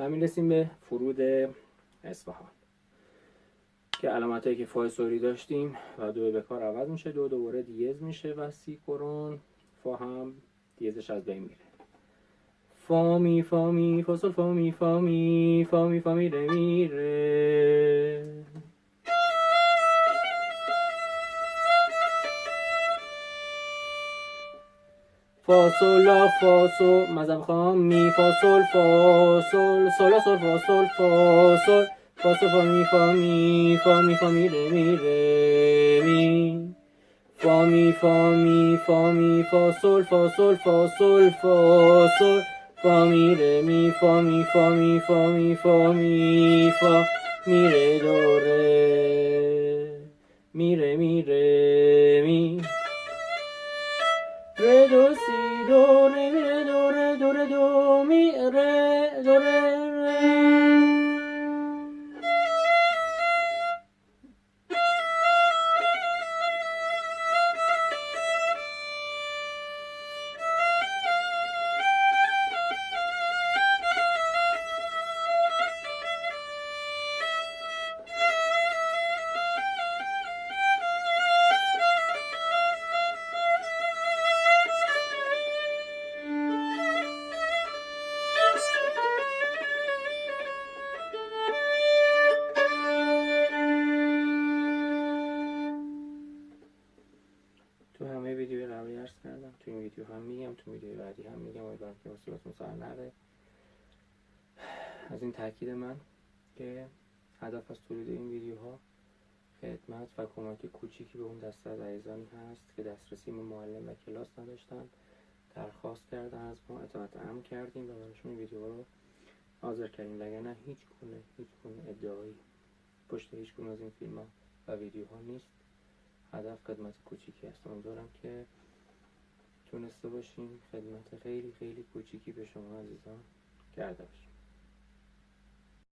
و میرسیم به فرود اصفهان که علامتایی که فای سوری داشتیم و دو به کار عوض میشه، دو دوباره دیز میشه و سی کرون، فا هم دیزش از بین میره. فا می فا می فا سل فا می فا می فا می فا میره میره. فا سل لا فا سل مذهب خواهم می فا سل فا سل سل لا سل فا سل فا سل فا سل فا می فا می فا می فا میره میره می. فا می فا می فا می فا سل فا سل فا سل فا سل فا میره می فا می فا می فا می فا می فا میره دوره میره میره می ره دو سی دو ره میره دوره دوره دو می ره دوره ره. تو همه ویدیوهای قبلی عرض کردم، تو این ویدیو هم میگم، تو ویدیو بعدی هم میگم، امیدوارم که مصیبتون سر نره. از این تاکید من که هدف از تولید این ویدیوها خدمت و کمک کوچیکی به اون دسته از عزیزانی هست که دسترسی به معلم و کلاس نداشتن، درخواست کردن از ما، اطاعت امر کردیم و براشون ویدیوها رو حاضر کردیم، وگرنه هیچ گونه ادعایی پشت هیچ گونه از این فیلم‌ها و ویدیوها نیست. هدف خدمت کوچیکی است. امیدوارم که تونسته باشیم خدمت خیلی خیلی کوچیکی به شما عزیزان کرده باشیم.